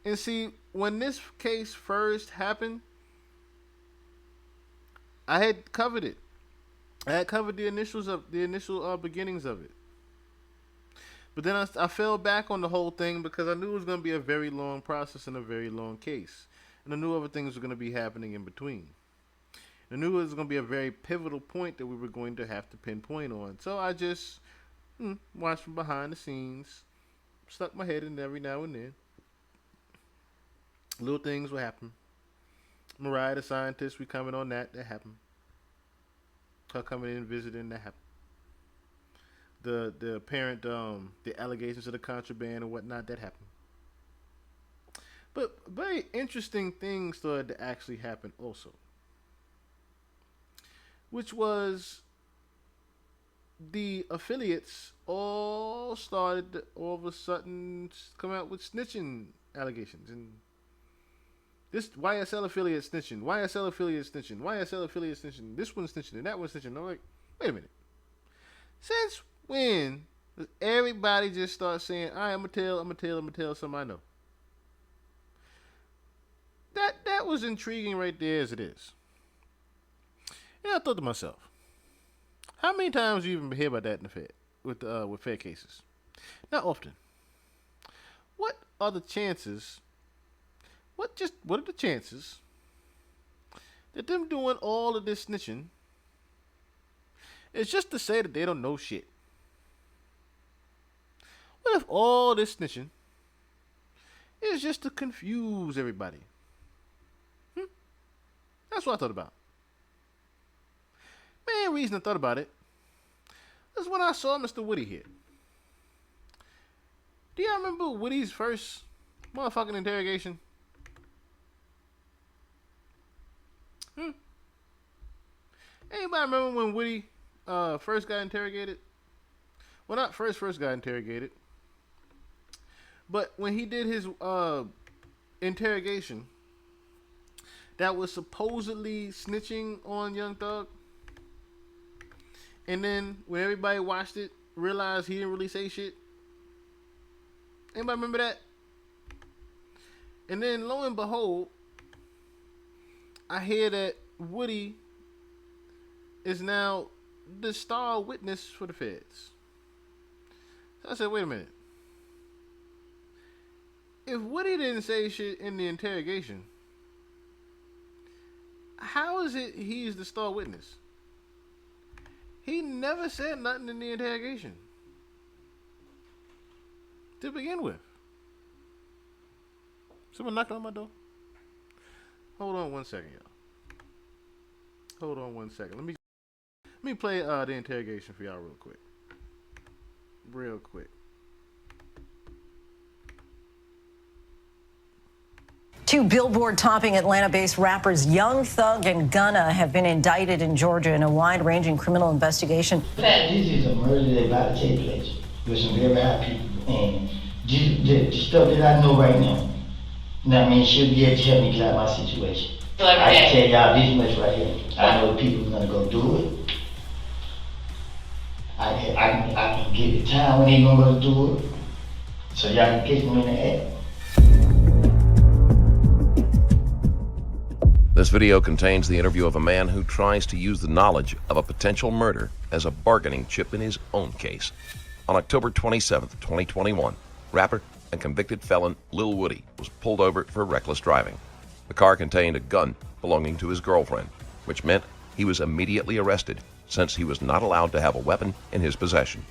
And see, when this case first happened, I had covered it. I had covered the initial beginnings of it. But then I fell back on the whole thing because I knew it was going to be a very long process and a very long case, and I knew other things were going to be happening in between. I knew it was going to be a very pivotal point that we were going to have to pinpoint on. So I just watched from behind the scenes, stuck my head in every now and then. Little things would happen. Mariah, the scientist, we comment on that. That happened. Her coming in and visiting, that happened. The apparent the allegations of the contraband and whatnot, that happened. But very interesting things started to actually happen also, which was the affiliates all started to all of a sudden come out with snitching allegations. And this YSL affiliate snitching, YSL affiliate snitching, YSL affiliate snitching, this one snitching and that one snitching. I'm like, wait a minute. Since when does everybody just start saying, all right, I'm gonna tell somebody I know? That was intriguing right there as it is. And I thought to myself, how many times do you even hear about that in the Fed with Fed cases? Not often. What are the chances? What are the chances that them doing all of this snitching is just to say that they don't know shit? What if all this snitching is just to confuse everybody? That's what I thought about. Main reason I thought about it is when I saw Mr. Woody here. Do y'all remember Woody's first motherfucking interrogation? Anybody remember when Woody first got interrogated? Well, not first got interrogated, but when he did his interrogation, that was supposedly snitching on Young Thug, and then when everybody watched it, realized he didn't really say shit. Anybody remember that? And then lo and behold, I hear that Woody is now the star witness for the feds. So I said, wait a minute. If Woody didn't say shit in the interrogation, how is it he's the star witness? He never said nothing in the interrogation to begin with. Someone knocked on my door. Hold on one second, y'all. Hold on one second. Let me play the interrogation for y'all real quick. Real quick. Two Billboard-topping Atlanta-based rappers Young Thug and Gunna have been indicted in Georgia in a wide-ranging criminal investigation. This is a murder that's about to take place with some very high people, and the stuff that I know right now, I mean, she'll be able to help me get out of my situation. I can tell y'all this much right here. I know people are gonna go do it. I can get the time when they gonna go do it, so y'all can catch them in the act. This video contains the interview of a man who tries to use the knowledge of a potential murder as a bargaining chip in his own case. On October 27th, 2021, rapper and convicted felon Lil Woody was pulled over for reckless driving. The car contained a gun belonging to his girlfriend, which meant he was immediately arrested since he was not allowed to have a weapon in his possession.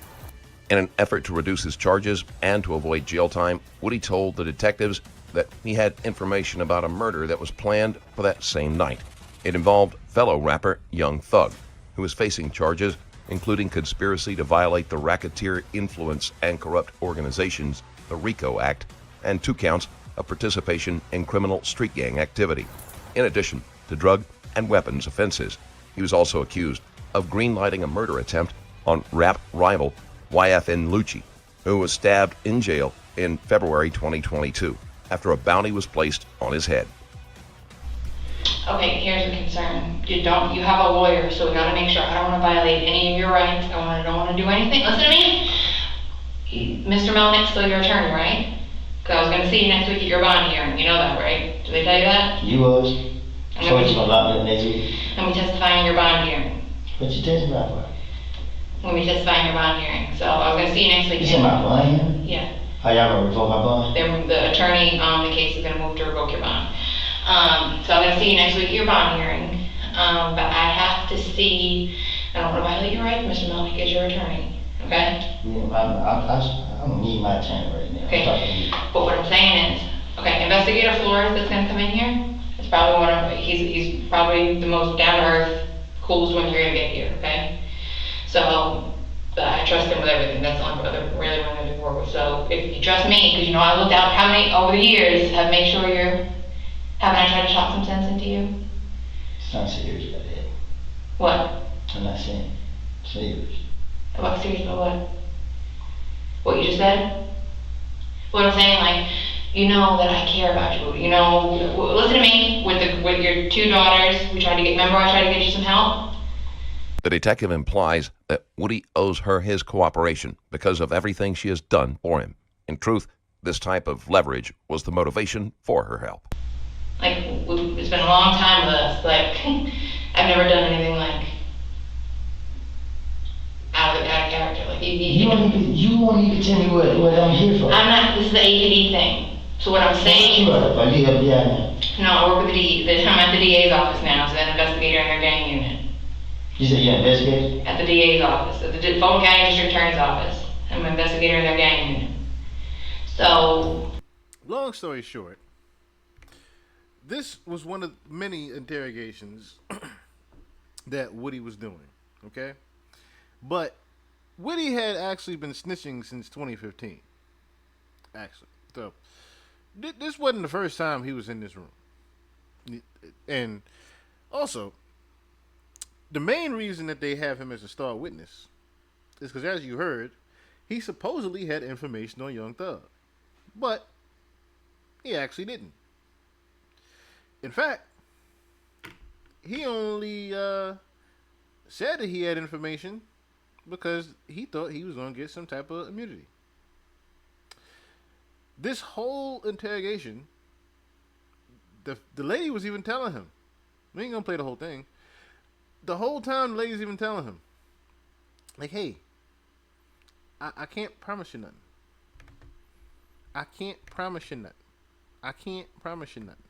In an effort to reduce his charges and to avoid jail time, Woody told the detectives that he had information about a murder that was planned for that same night. It involved fellow rapper Young Thug, who is facing charges including conspiracy to violate the Racketeer Influence and Corrupt Organizations, the RICO Act, and 2 counts of participation in criminal street gang activity. In addition to drug and weapons offenses, he was also accused of greenlighting a murder attempt on rap rival YFN Lucci, who was stabbed in jail in February 2022 after a bounty was placed on his head. Okay, here's a concern. You have a lawyer, so we gotta make sure. I don't want to violate any of your rights. I don't want to do anything. Listen to me. Mr. Melnick's still your attorney, right? Because I was going to see you next week at your bond hearing. You know that, right? Did they tell you that? You was. I'm So going you to gonna lock me up next week? testify in your bond hearing. What you testify for? I'm going to testify in your bond hearing. So I was going to see you next week. You said my bond hearing? Yeah. How y'all gonna revoke my bond? The attorney on the case is going to move to revoke your bond. So I'm going to see you next week at your bond hearing. But I have to see, I don't want to violate your rights, Mr. Melnick, as your attorney. Okay? Yeah, I don't need my attorney right now. Okay. I'm talking to you. But what I'm saying is, okay, Investigator Flores that's going to come in here, is probably he's probably the most down-to-earth, coolest one you're going to get here, okay? So, but I trust him with everything. That's the only really one I'm going to work with. So if you trust me, because you know I looked out how many, over the years, have made sure haven't I tried to talk some sense into you? It's not serious about that. What? I'm not saying serious. About serious about what? What you just said? What I'm saying, like, you know that I care about you. You know, listen to me. With your two daughters, remember I tried to get you some help? The detective implies that Woody owes her his cooperation because of everything she has done for him. In truth, this type of leverage was the motivation for her help. Like, it's been a long time with us. Like, I've never done anything like out of character. Like, You won't even tell me what I'm here for. I'm not. This is the APD thing. So what I'm saying. Sure. Are you FBI now? No, I work with I'm at the DA's office now, so an investigator in their gang unit. You said you're an investigator? At the DA's office, at the Fulton County District Attorney's office. I'm an investigator in their gang unit. So. Long story short, this was one of many interrogations that Woody was doing, okay? But Woody had actually been snitching since 2015, actually. So this wasn't the first time he was in this room. And also, the main reason that they have him as a star witness is because, as you heard, he supposedly had information on Young Thug. But he actually didn't. In fact, he only said that he had information because he thought he was going to get some type of immunity. This whole interrogation, the lady was even telling him, we ain't going to play the whole thing. The whole time the lady's even telling him, like, hey, I can't promise you nothing. I can't promise you nothing. I can't promise you nothing.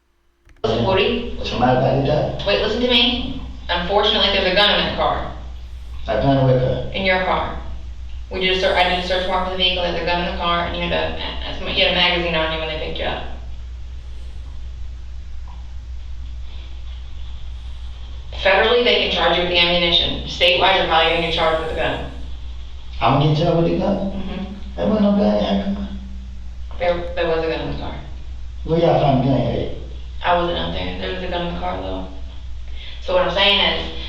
Listen, Woody. Somebody about to die? Wait, listen to me. Unfortunately, there's a gun in that car. A gun with her? In your car. I did a search warrant for the vehicle. There's a gun in the car, and you had a magazine on you when they picked you up. Federally, they can charge you with the ammunition. Statewide, you're probably going to get charged with the gun. I'm gonna get charged with the gun? Mm-hmm. There wasn't no gun in that car. There was a gun in the car. Where y'all find the gun at? I wasn't out there. There was a gun in the car, though. So what I'm saying is,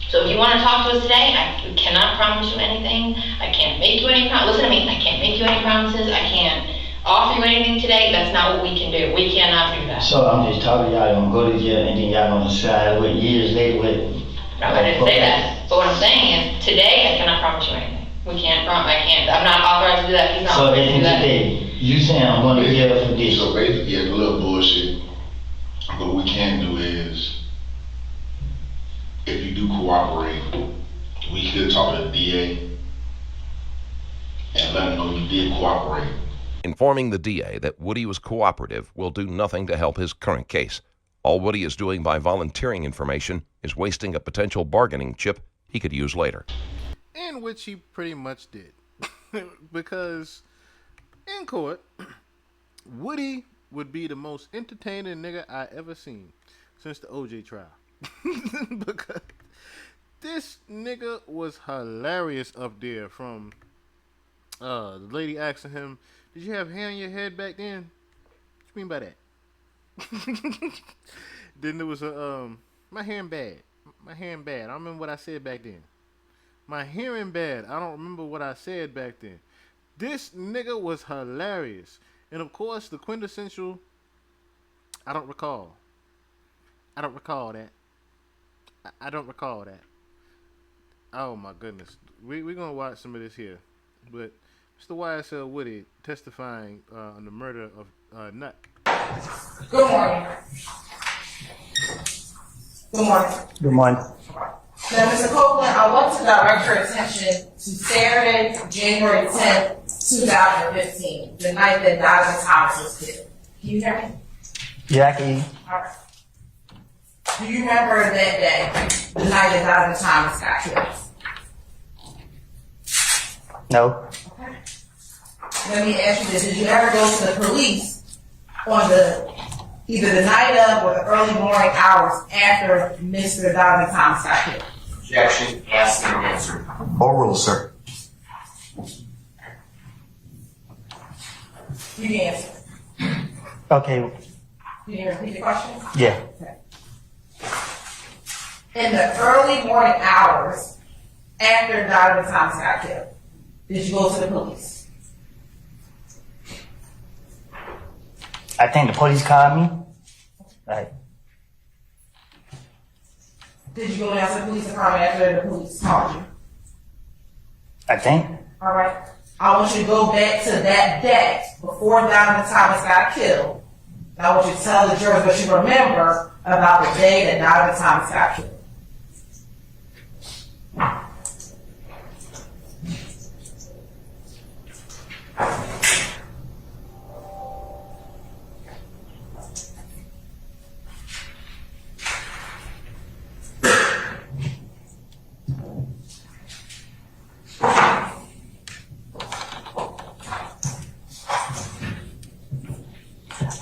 so if you want to talk to us today, I cannot promise you anything. I can't make you any promises. Listen to me. I can't make you any promises. I can't offer you anything today. That's not what we can do. We cannot do that. So I'm just talking y'all gonna go to jail and then y'all gonna decide what years later what. No, I didn't say that. But what I'm saying is, today I cannot promise you anything. We can't promise. I can't. I'm not authorized to do that. He's not So authorized to do that. today, you saying I'm going to jail for this? So basically, yeah, a little bullshit. What we can do is, if you do cooperate, we could talk to the DA and let them know you did cooperate. Informing the DA that Woody was cooperative will do nothing to help his current case. All Woody is doing by volunteering information is wasting a potential bargaining chip he could use later. In which he pretty much did. Because in court, Woody would be the most entertaining nigga I ever seen since the OJ trial. Because this nigga was hilarious up there. From the lady asking him, did you have hair on your head back then? What you mean by that? Then there was my hearing bad. My hearing bad. I don't remember what I said back then. My hearing bad. I don't remember what I said back then. This nigga was hilarious. And of course, the quintessential, I don't recall. I don't recall that. I don't recall that. Oh my goodness. We're going to watch some of this here. But Mr. YSL Woody testifying on the murder of Nut. Good morning. Good morning. Good morning. Now, Mr. Copeland, I want to direct your attention to Saturday, January 10th, 2015, the night that Donovan Thomas was killed. Can you hear me? Yeah, I can hear you. All right. Do you remember that day, the night that Donovan Thomas got killed? No. Okay. Let me ask you this. Did you ever go to the police on either the night of or the early morning hours after Mr. Donovan Thomas got killed? Objection, asked and answered. Oral, sir. You can answer. Okay. Can you repeat the question? Yeah. Okay. In the early morning hours after Donovan Thomas got killed, did you go to the police? I think the police called me. Right. Did you go down to the police department after the police called you? I think. All right. I want you to go back to that day before Donovan Thomas got killed. And I want you to tell the jurors what you remember about the day that Donovan Thomas got killed.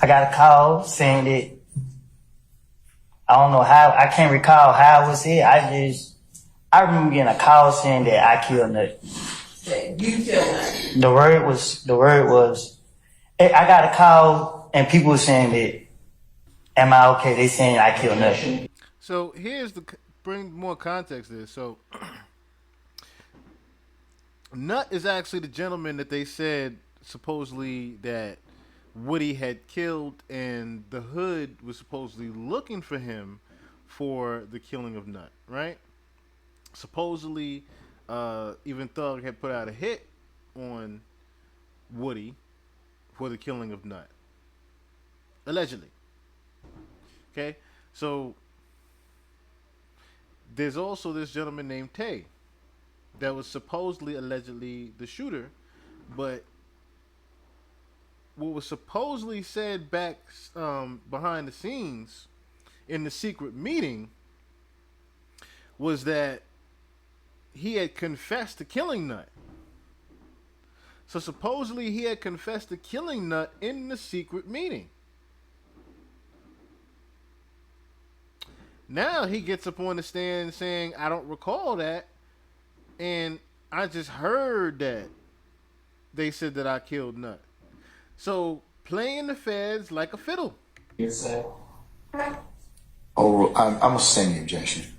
I got a call saying that I don't know how, I can't recall how it was it. I remember getting a call saying that I killed Nut. That you killed him. The word was, I got a call and people were saying that, am I okay? They saying I killed Nut. So here's bring more context to this. So Nut is actually the gentleman that they said supposedly that Woody had killed, and the hood was supposedly looking for him for the killing of Nut, right? Supposedly, even Thug had put out a hit on Woody for the killing of Nut. Allegedly. Okay? So, there's also this gentleman named Tay that was supposedly, allegedly, the shooter, but what was supposedly said back behind the scenes in the secret meeting was that he had confessed to killing Nut. So supposedly he had confessed to killing Nut in the secret meeting. Now he gets up on the stand saying, I don't recall that, and I just heard that they said that I killed Nut. So, playing the feds like a fiddle. Hearsay. Oral, I'm going to sustain the objection.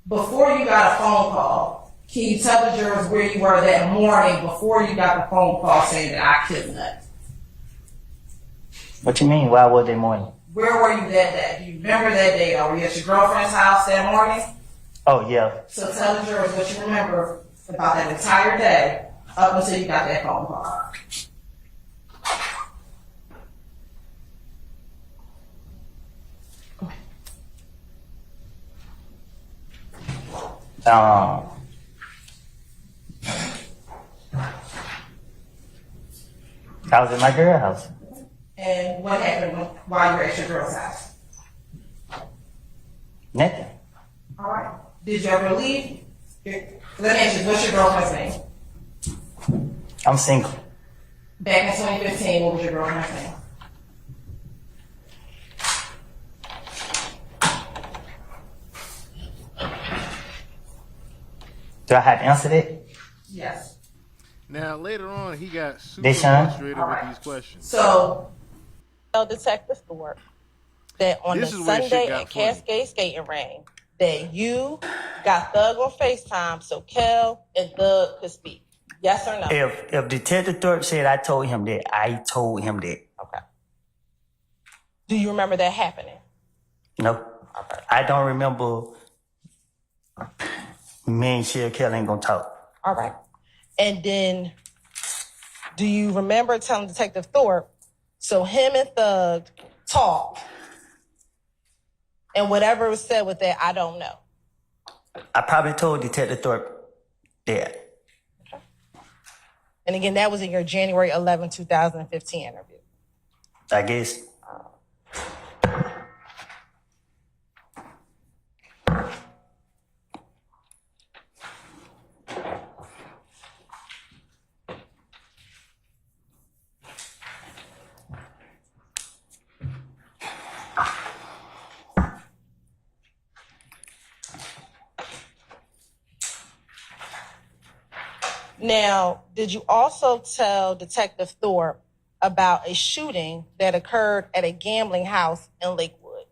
Before you got a phone call, can you tell the jurors where you were that morning before you got the phone call saying that I killed Nut? What you mean? Why was they morning? Where were you that day? Do you remember that day? Were you at your girlfriend's house that morning? Oh, yeah. So tell the jurors what you remember about that entire day up until you got that phone call. I was at my girl's house. And what happened while you were at your girl's house? Nothing. All right. Did you ever leave? Let me ask you, what's your girlfriend's name? I'm single. Back in 2015, what was your girlfriend's name? Do I have to answer that? Yes. Now, later on, he got super Deshaun? frustrated with these questions. So, detective for that on This the is where shit Sunday got at funny. Cascade Skating Ring that you got Thug on FaceTime so Kel and Thug could speak. Yes or no? If Detective Thorpe said I told him that, I told him that. Okay. Do you remember that happening? No. Okay. I don't remember me and Shea Kelly ain't gonna talk. All right. And then Do you remember telling Detective Thorpe, so him and Thug talked, and whatever was said with that, I don't know? I probably told Detective Thorpe that. And again, that was in your January 11, 2015 interview. I guess. Now, did you also tell Detective Thorpe about a shooting that occurred at a gambling house in Lakewood?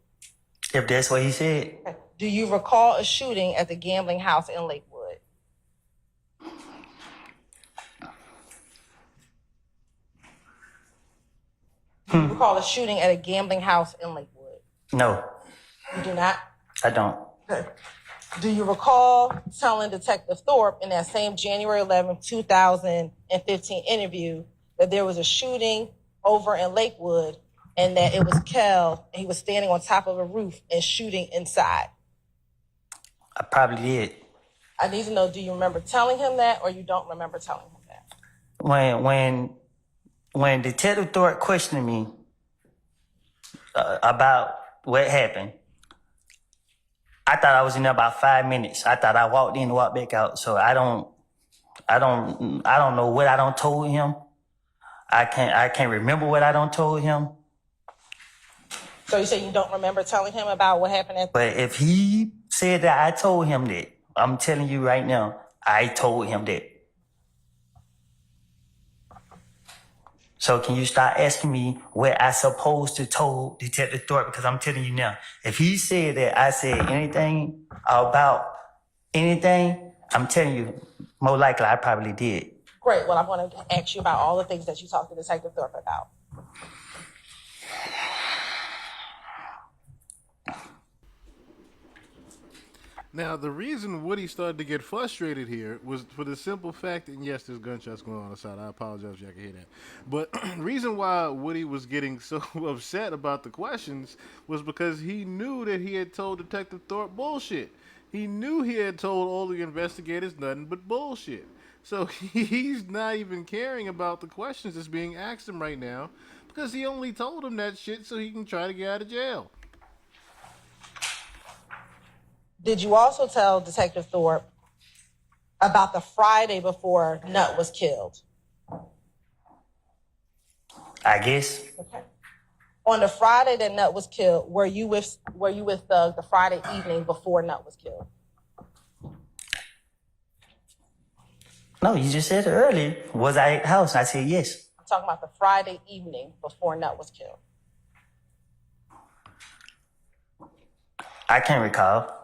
If that's what he said. Do you recall a shooting at the gambling house in Lakewood? Do you recall a shooting at a gambling house in Lakewood? No, You do not? I don't. Do you recall telling Detective Thorpe in that same January 11, 2015 interview that there was a shooting over in Lakewood and that it was Kel and he was standing on top of a roof and shooting inside? I probably did. I need to know, do you remember telling him that or you don't remember telling him that? When Detective Thorpe questioned me about what happened, I thought I was in there about 5 minutes. I thought I walked in and walked back out. So I don't know what I don't told him. I can't remember what I don't told him. So you say you don't remember telling him about what happened at? But if he said that I told him that, I'm telling you right now, I told him that. So can you start asking me what I supposed to told Detective Thorpe? Because I'm telling you now, if he said that I said anything about anything, I'm telling you, more likely I probably did. Great. Well, I want to ask you about all the things that you talked to Detective Thorpe about. Now, the reason Woody started to get frustrated here was for the simple fact, and yes, there's gunshots going on the side. I apologize if y'all can hear that. But reason why Woody was getting so upset about the questions was because he knew that he had told Detective Thorpe bullshit. He knew he had told all the investigators nothing but bullshit. So he's not even caring about the questions that's being asked him right now because he only told him that shit so he can try to get out of jail. Did you also tell Detective Thorpe about the Friday before Nut was killed? I guess. Okay. On the Friday that Nut was killed, were you with Thug the Friday evening before Nut was killed? No, you just said it earlier. Was I at the house? I said yes. I'm talking about the Friday evening before Nut was killed. I can't recall.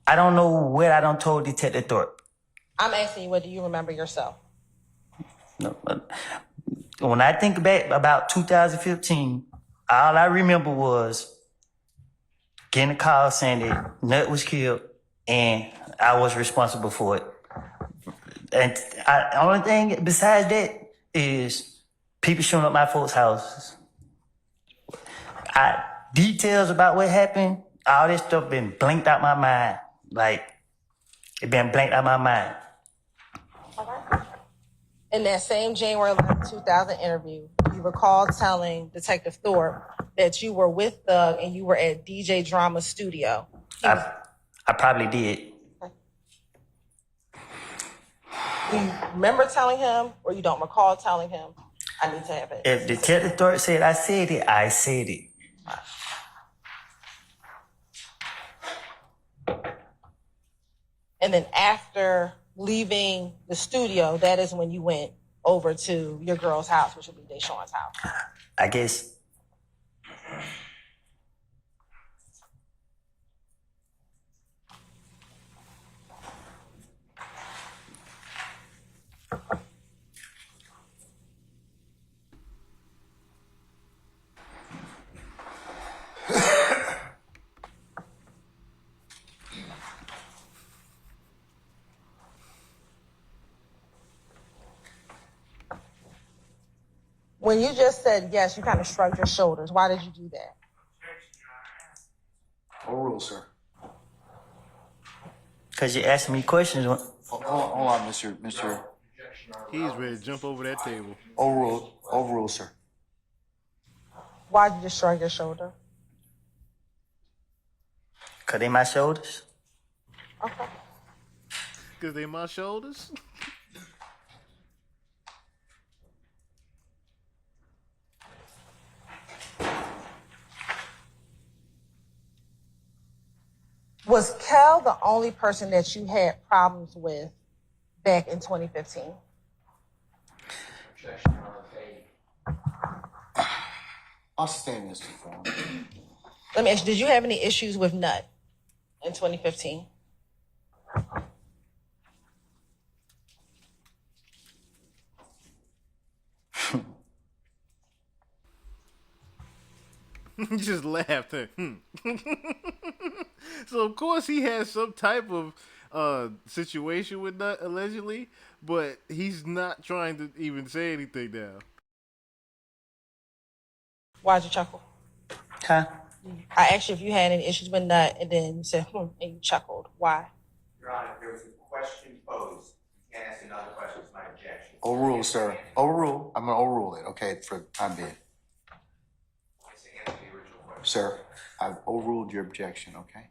I don't know what I don't told Detective Thorpe. I'm asking you, what do you remember yourself? No, when I think back about 2015, all I remember was getting a call saying that Nut was killed and I was responsible for it. And the only thing besides that is people showing up at my folks' houses. Details about what happened, all this stuff been blanked out my mind. Like, it been blanked out my mind. In that same January 11, 2000 interview, you recall telling Detective Thorpe that you were with Thug and you were at DJ Drama's studio. I probably did. Do you remember telling him or you don't recall telling him? I need to have it. If Detective Thorpe said I said it, I said it. And then after leaving the studio, that is when you went over to your girl's house, which would be Deshaun's house. I guess. When you just said yes, you kind of shrugged your shoulders. Why did you do that? Overruled, sir. Because you're asking me questions. Hold on, Mr. He's ready to jump over that table. Overruled. Overruled, sir. Why did you just shrug your shoulder? Because they my shoulders. Okay. Because they my shoulders? Was Kel the only person that you had problems with back in 2015? I'll stand this form. Let me ask you, did you have any issues with Nut in 2015? He just laughed. So of course he has some type of situation with Nut allegedly, but he's not trying to even say anything now. Why'd you chuckle? Huh? I asked you if you had any issues with Nut, and then you said, and you chuckled. Why? Your Honor, there was a question posed. You can't ask another question. It's my objection. Overruled, sir. Overruled. I'm going to overrule it, okay, for the time being. It's to answer the original question. Sir, I've overruled your objection, okay?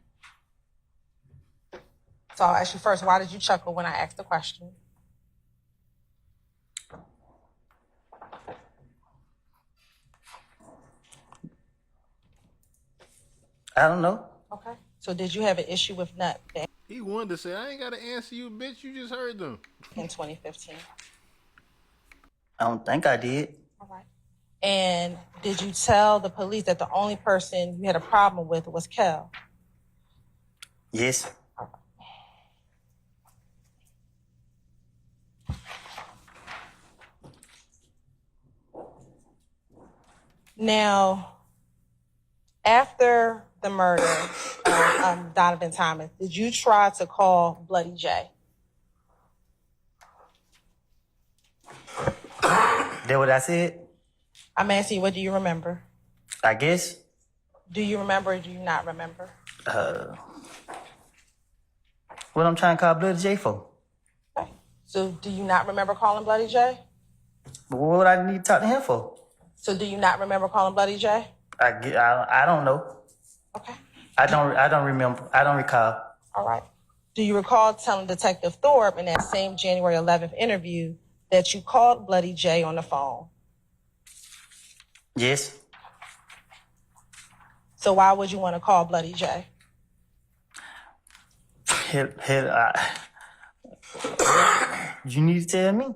So I'll ask you first, why did you chuckle when I asked the question? I don't know. Okay. So did you have an issue with Nut back He wanted to say, I ain't got to answer you, bitch. You just heard them. in 2015? I don't think I did. All right. And did you tell the police that the only person you had a problem with was Kel? Yes. Now, after the murder of Donovan Thomas, did you try to call Bloody J? That what I said? I'm asking you, what do you remember? I guess. Do you remember or do you not remember? What I'm trying to call Bloody J for? Okay. So do you not remember calling Bloody J? But what would I need to talk to him for? So do you not remember calling Bloody J? I don't know. Okay. I don't remember. I don't recall. All right. Do you recall telling Detective Thorpe in that same January 11th interview that you called Bloody J on the phone? Yes. So why would you want to call Bloody J? You need to tell me.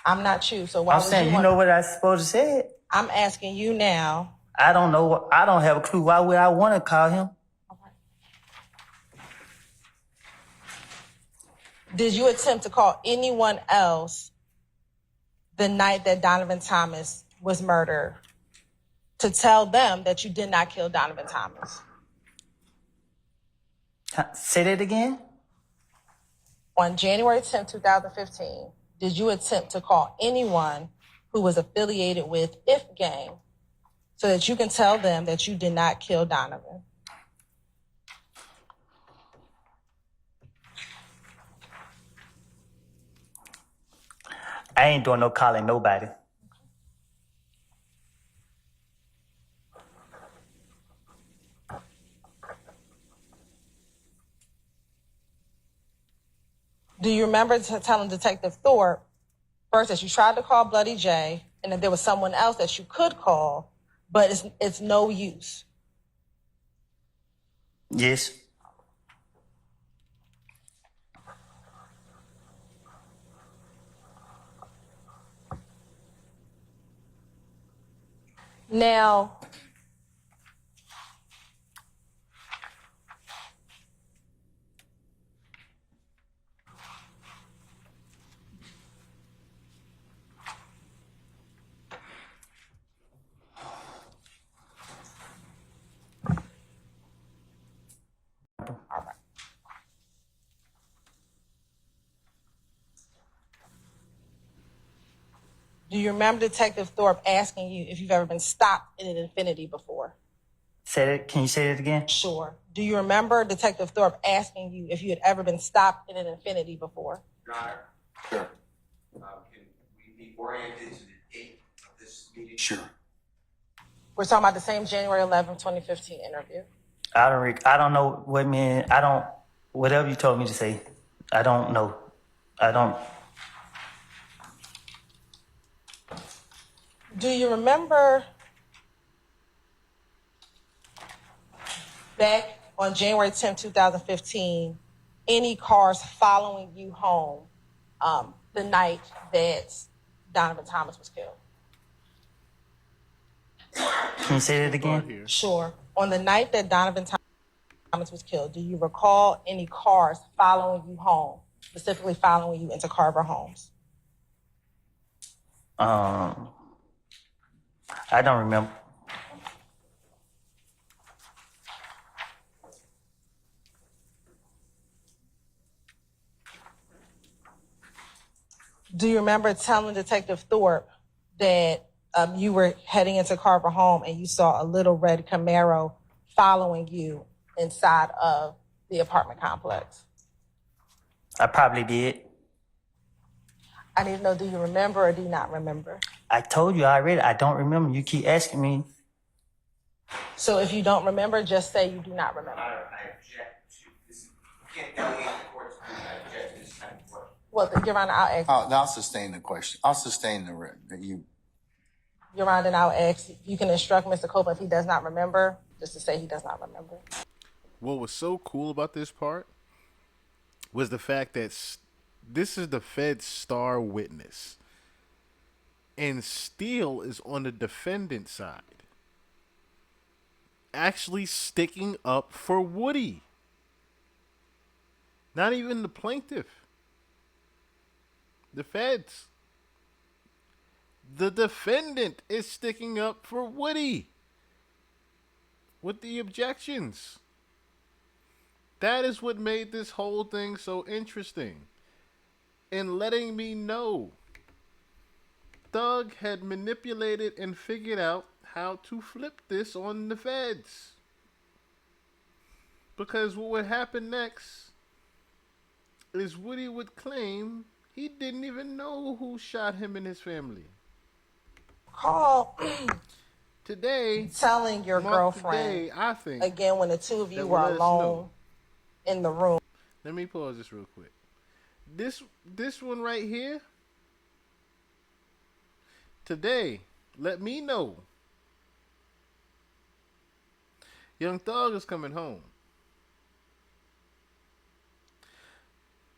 I'm not you, so why I'm would saying, you know what I supposed to say? I'm asking you now. I don't know. I don't have a clue. Why would I want to call him? All right. Did you attempt to call anyone else the night that Donovan Thomas was murdered to tell them that you did not kill Donovan Thomas? Say that again? On January 10, 2015, did you attempt to call anyone who was affiliated with If Gang so that you can tell them that you did not kill Donovan? I ain't doing no calling nobody. Do you remember telling Detective Thorpe first that you tried to call Bloody J and that there was someone else that you could call, but it's no use? Yes. Now, Do you remember Detective Thorpe asking you if you've ever been stopped in an Infinity before? Can you say it again? Sure. Do you remember Detective Thorpe asking you if you had ever been stopped in an Infinity before? Your Honor, Sure. can we be oriented to the date of this meeting? Sure. We're talking about the same January 11, 2015 interview. I don't know what mean. Whatever you told me to say, I don't know. I don't. Do you remember back on January 10, 2015, any cars following you home the night that Donovan Thomas was killed? Can you say that again? Here. Sure. On the night that Donovan Thomas was killed, do you recall any cars following you home, specifically following you into Carver Homes? I don't remember. Do you remember telling Detective Thorpe that you were heading into Carver Home and you saw a little red Camaro following you inside of the apartment complex? I probably did. I need to know, do you remember or do you not remember? I told you already. I don't remember. You keep asking me. So if you don't remember, just say you do not remember. Your Honor, I object to this. You can't delegate the court to me. I object to this type of question. Well, Your Honor, I'll ask. I'll sustain the question. I'll sustain you. Your Honor, then I'll ask. You can instruct Mr. Copeland if he does not remember, just to say he does not remember. What was so cool about this part was the fact that this is the Fed's star witness. And Steele is on the defendant side, actually sticking up for Woody. Not even the plaintiff. The feds. The defendant is sticking up for Woody with the objections. That is what made this whole thing so interesting. And letting me know Doug had manipulated and figured out how to flip this on the feds. Because what would happen next is Woody would claim he didn't even know who shot him and his family. Call Today, telling your girlfriend today, I think again when the two of you that were will let us alone know. in the room. Let me pause this real quick. This one right here. Today, let me know. Young Thug is coming home.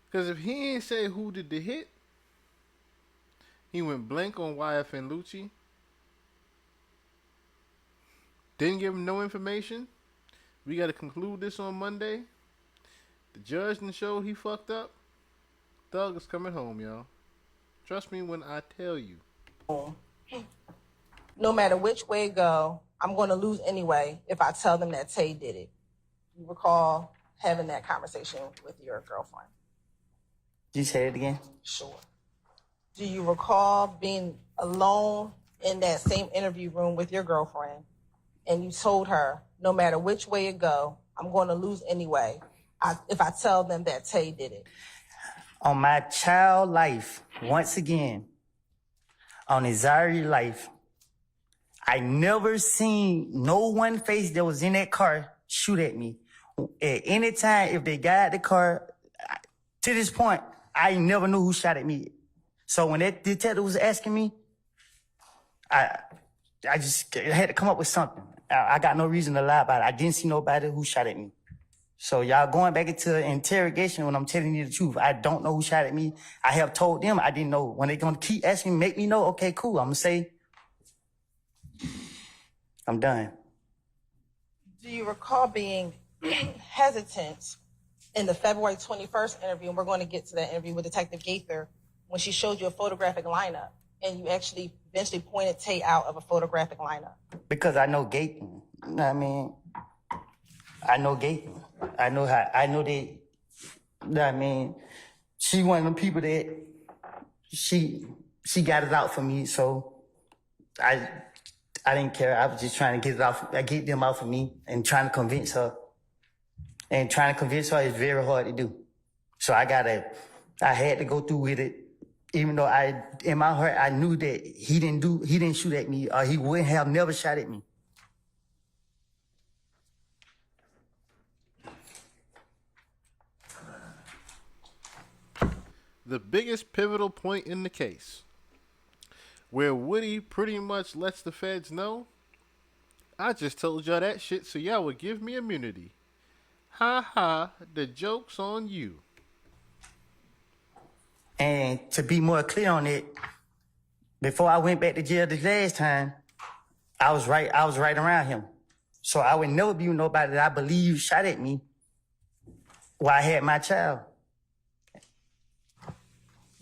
Because if he ain't say who did the hit, he went blank on YFN Lucci. Didn't give him no information. We got to conclude this on Monday. The judge didn't show he fucked up. Thug is coming home, y'all. Trust me when I tell you. No matter which way it go, I'm going to lose anyway if I tell them that Tay did it. You recall having that conversation with your girlfriend? Did you say it again? Sure. Do you recall being alone in that same interview room with your girlfriend and you told her, no matter which way it go, I'm going to lose anyway if I tell them that Tay did it? On my child life, once again, on Izari life, I never seen no one face that was in that car shoot at me. At any time, if they got out the car, to this point, I never knew who shot at me. So when that detective was asking me, I just had to come up with something. I got no reason to lie about it. I didn't see nobody who shot at me. So y'all going back into interrogation when I'm telling you the truth. I don't know who shot at me. I have told them I didn't know. When they gonna keep asking me, make me know, okay, cool. I'm gonna say, I'm done. Do you recall being hesitant in the February 21st interview, and we're going to get to that interview with Detective Gaither, when she showed you a photographic lineup, and you actually eventually pointed Tay out of a photographic lineup? Because I know Gaten. You know what I mean? I know Gaten. I know that, you know what I mean? She one of them people that she she got it out for me, so I didn't care. I was just trying to get it off. I get them out for me and trying to convince her. And trying to convince her is very hard to do. So I had to go through with it. Even though in my heart, I knew that he didn't shoot at me, or he would have never shot at me. The biggest pivotal point in the case, where Woody pretty much lets the feds know, I just told y'all that shit so y'all would give me immunity. Ha ha, the joke's on you. And to be more clear on it, before I went back to jail the last time, I was right around him. So I would never be with nobody that I believe shot at me while I had my child.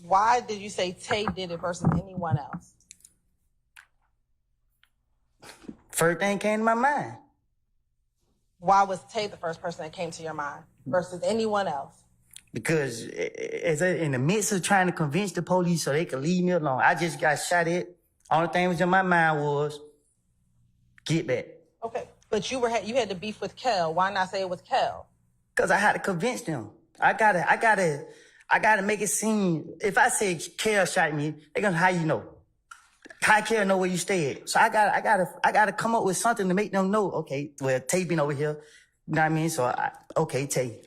Why did you say Tay did it versus anyone else? First thing came to my mind. Why was Tay the first person that came to your mind versus anyone else? Because in the midst of trying to convince the police so they could leave me alone, I just got shot at. Only thing was in my mind was, get back. Okay, but you had to beef with Kel. Why not say it was Kel? Because I had to convince them. I gotta make it seem. If I say Kel shot me, they gonna how you know. How Kel know where you stay at? So I gotta come up with something to make them know. Okay, well Tay been over here. You know what I mean? So okay, Tay.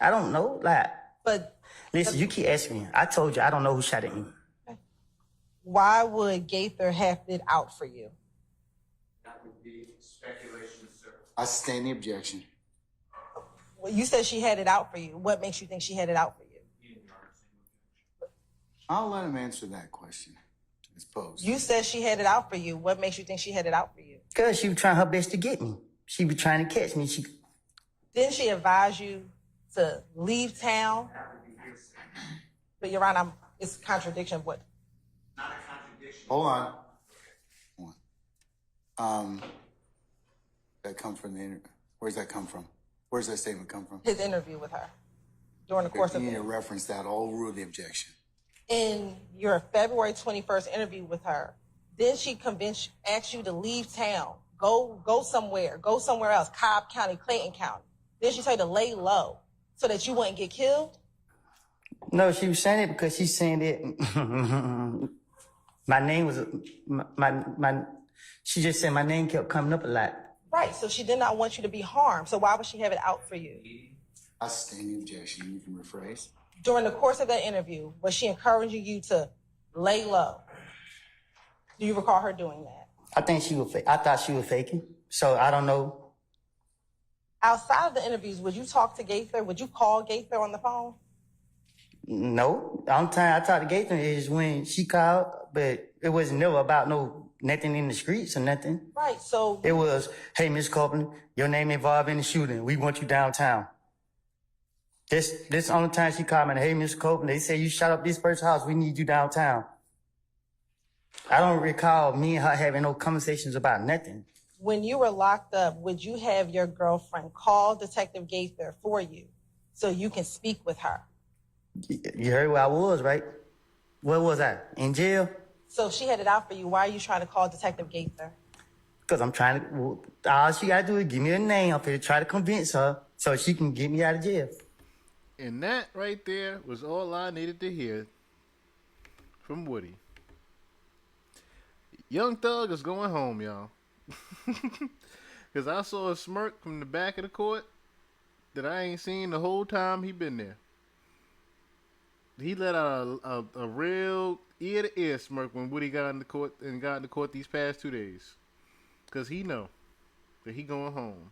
I don't know. Like, but listen, you keep asking me. I told you I don't know who shot at me. Why would Gaither have it out for you? That would be speculation, sir. I sustain the objection. Well, you said she had it out for you. What makes you think she had it out for you? I'll let him answer that question. It's posed. You said she had it out for you. What makes you think she had it out for you? Because she was trying her best to get me. She was trying to catch me. Didn't she advise you to leave town? But Your Honor, it's a contradiction of what? Not a contradiction. Hold on. That comes from the interview. Where's that come from? Where's that statement come from? His interview with her during the course of You need to reference that. I'll rule the objection. in your February 21st interview with her, did she ask you to leave town, go somewhere else, Cobb County, Clayton County? Did she tell you to lay low so that you wouldn't get killed? No, she was saying it because she's saying that my name was my. She just said my name kept coming up a lot. Right, so she did not want you to be harmed. So why would she have it out for you? I sustain the objection. You can rephrase. During the course of that interview, was she encouraging you to lay low? Do you recall her doing that? I think she was. I thought she was faking. So I don't know. Outside of the interviews, would you talk to Gaither? Would you call Gaither on the phone? No. The only time I talked to Gaither is when she called, but it was never about nothing in the streets or nothing. Right. So it was, hey, Miss Copeland, your name involved in the shooting. We want you downtown. This only time she called me, hey, Miss Copeland, they say you shot up this person's house. We need you downtown. I don't recall me and her having no conversations about nothing. When you were locked up, would you have your girlfriend call Detective Gaither for you so you can speak with her? You heard where I was, right? Where was I? In jail? So if she had it out for you, why are you trying to call Detective Gaither? Because I'm trying to, all she got to do is give me a name. I'm going to try to convince her so she can get me out of jail. And that right there was all I needed to hear from Woody. Young Thug is going home, y'all. Because I saw a smirk from the back of the court that I ain't seen the whole time he been there. He let out a real ear-to-ear smirk when Woody got in the court these past 2 days. Because he know that he going home.